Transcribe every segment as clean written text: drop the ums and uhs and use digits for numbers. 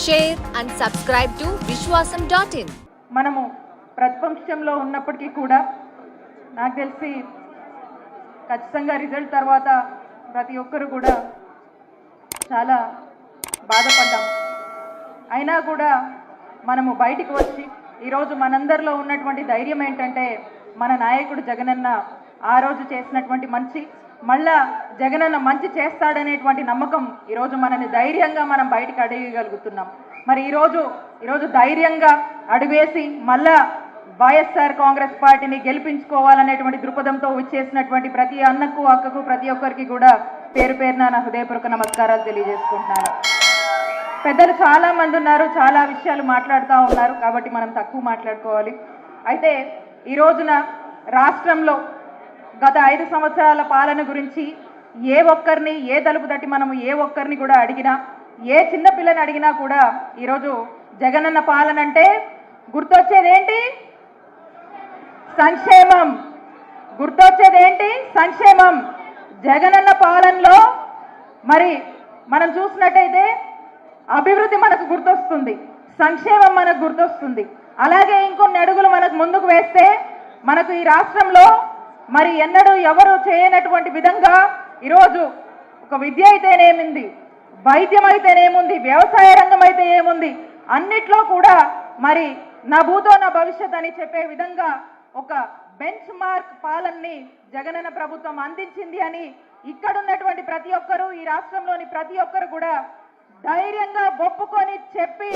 share and subscribe to vishwasam.in. మనము ప్రతిపక్షంలో ఉన్నప్పటికీ కూడా నాకు తెలిసి ఖచ్చితంగా రిజల్ట్ తర్వాత ప్రతి ఒక్కరు కూడా చాలా బాధపడ్డాం. అయినా కూడా మనము బయటికి వచ్చి ఈరోజు మనందరిలో ఉన్నటువంటి ధైర్యం ఏంటంటే మన నాయకుడు జగనన్న ఆ రోజు చేసినటువంటి మంచి మళ్ళా జగనన్న మంచి చేస్తాడనేటువంటి నమ్మకం ఈరోజు మనని ధైర్యంగా మనం బయటికి అడగగలుగుతున్నాం. మరి ఈరోజు ధైర్యంగా అడుగేసి మళ్ళా వైఎస్ఆర్ కాంగ్రెస్ పార్టీని గెలిపించుకోవాలనేటువంటి దృక్పథంతో వచ్చేసినటువంటి ప్రతి అన్నకు అక్కకు ప్రతి ఒక్కరికి కూడా పేరు పేరున నా హృదయపూర్వక నమస్కారాలు తెలియజేసుకుంటున్నాను. పెద్దలు చాలా మంది ఉన్నారు, చాలా విషయాలు మాట్లాడుతూ ఉన్నారు, కాబట్టి మనం తక్కువ మాట్లాడుకోవాలి. అయితే ఈ రోజున రాష్ట్రంలో గత 5 సంవత్సరాల పాలన గురించి ఏ ఒక్కరిని ఏ తలుపు తట్టి మనము ఏ ఒక్కరిని కూడా అడిగినా, ఏ చిన్న పిల్లని అడిగినా కూడా ఈరోజు జగనన్న పాలన అంటే గుర్తొచ్చేది ఏంటి? సంక్షేమం. గుర్తొచ్చేది ఏంటి? సంక్షేమం. జగనన్న పాలనలో మరి మనం చూసినట్టయితే అభివృద్ధి మనకు గుర్తొస్తుంది, సంక్షేమం మనకు గుర్తొస్తుంది. అలాగే ఇంకొన్ని అడుగులు మనకు ముందుకు వేస్తే మనకు ఈ రాష్ట్రంలో మరి ఎన్నడూ ఎవరు చేయనటువంటి విధంగా ఈరోజు ఒక విద్య అయితేనేమింది, వైద్యం అయితేనేముంది, వ్యవసాయ రంగం అయితే ఏముంది, అన్నిట్లో కూడా మరి నా భూతో నా భవిష్యత్ అని చెప్పే విధంగా ఒక బెంచ్ మార్క్ పాలనని జగనన్న ప్రభుత్వం అందించింది అని ఇక్కడ ఉన్నటువంటి ప్రతి ఒక్కరూ, ఈ రాష్ట్రంలోని ప్రతి ఒక్కరు కూడా ధైర్యంగా ఒప్పుకొని చెప్పి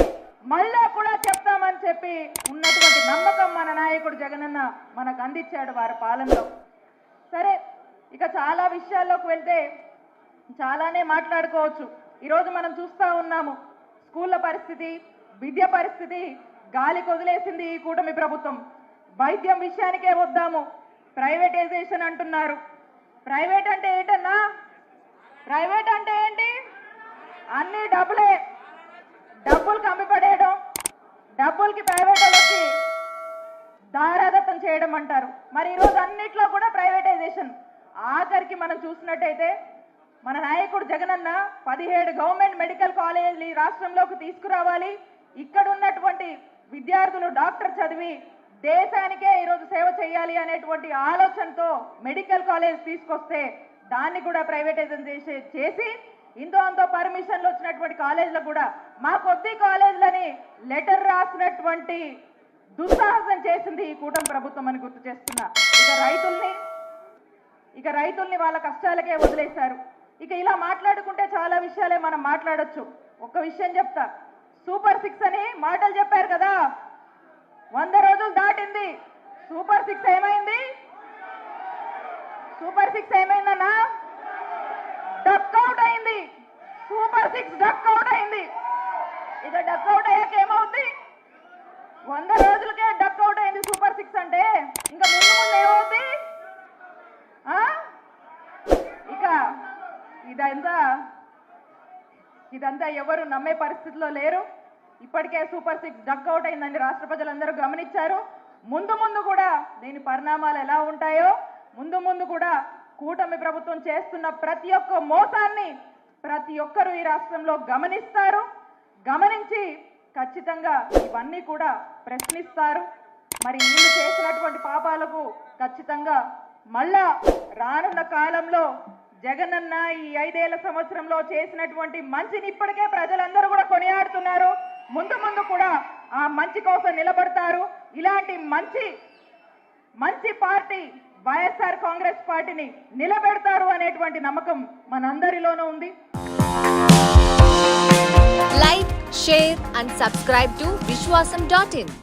మళ్ళా కూడా చెప్తామని చెప్పి ఉన్నటువంటి నమ్మకం మన నాయకుడు జగనన్న మనకు అందించాడు వారి పాలనలో. సరే, ఇక చాలా విషయాల్లోకి వెళ్తే చాలానే మాట్లాడుకోవచ్చు. ఈరోజు మనం చూస్తూ ఉన్నాము స్కూళ్ళ పరిస్థితి, విద్య పరిస్థితి గాలికి వదిలేసింది ఈ కూటమి ప్రభుత్వం. వైద్యం విషయానికే వద్దాము, ప్రైవేటైజేషన్ అంటున్నారు. ప్రైవేట్ అంటే ఏంటన్నా? ప్రైవేట్ అంటే ఏంటి? అన్ని డబ్బులే, డబ్బులు కమ్మిపడేయడం, డబ్బులకి ప్రైవేట్ వాళ్ళకి దారాదత్తం చేయడం అంటారు. మరి ఈరోజు అన్నిట్లో కూడా ప్రైవేటైజేషన్. ఆఖరికి మనం చూసినట్టయితే మన నాయకుడు జగనన్న 17 గవర్నమెంట్ మెడికల్ కాలేజీలు ఈ రాష్ట్రంలోకి తీసుకురావాలి, ఇక్కడ ఉన్నటువంటి విద్యార్థులు డాక్టర్ చదివి దేశానికే ఈరోజు సేవ చేయాలి అనేటువంటి ఆలోచనతో మెడికల్ కాలేజ్ తీసుకొస్తే దాన్ని కూడా ప్రైవేటైజేషన్ చేసి ఇంతో అంతో పర్మిషన్లు వచ్చినటువంటి కాలేజీలకు కూడా మా కొద్ది కాలేజీలని లెటర్ రాసినటువంటి దుస్సాహసం చేసింది ఈ కూటమి ప్రభుత్వం అని గుర్తు చేస్తున్నా. ఇక రైతుల్ని వాళ్ళ కష్టాలకే వదిలేశారు. ఇక ఇలా మాట్లాడుకుంటే చాలా విషయాలే మనం మాట్లాడొచ్చు. ఒక్క విషయం చెప్తా, సూపర్ 6 అని మాటలు చెప్పారు కదా, 100 రోజులు దాటింది. సూపర్ 6 ఏమైంది? సూపర్ 6 ఏమైందన్నా? డక్అవుట్ అయింది. సూపర్ 6 డక్అవుట్ అయింది. ఇక డక్అవుట్ అయ్యాక ఏమవుతుంది? 100 రోజులకే డక్అవుట్ అయింది సూపర్ 6 అంటే ఇంకా ముందు ఏమవుతుంది? ఇక ఇదంతా ఎవరు నమ్మే పరిస్థితిలో లేరు. ఇప్పటికే సూపర్ 6 డక్అవుట్ అయిందని రాష్ట్ర ప్రజలందరూ గమనించారు. ముందు కూడా దీని పరిణామాలు ఎలా ఉంటాయో, ముందు కూడా కూటమి ప్రభుత్వం చేస్తున్న ప్రతి ఒక్క మోసాన్ని ప్రతి ఒక్కరూ ఈ రాష్ట్రంలో గమనిస్తారు. గమనించి ఖచ్చితంగా ఇవన్నీ కూడా ప్రశ్నిస్తారు. మరి వీళ్ళు చేసినటువంటి పాపాలకు ఖచ్చితంగా మళ్ళా రానున్న కాలంలో జగనన్న ఈ 5 ఏళ్ల సంవత్సరంలో చేసినటువంటి మంచిని ఇప్పటికే ప్రజలందరూ కూడా కొనియాడుతున్నారు. ముందు కూడా ఆ మంచి కోసం నిలబడతారు. ఇలాంటి మంచి పార్టీ వైఎస్ఆర్ కాంగ్రెస్ పార్టీని నిలబెడతారు అనేటువంటి నమ్మకం మనందరిలోనూ ఉంది. Like, share and subscribe to vishwasam.in.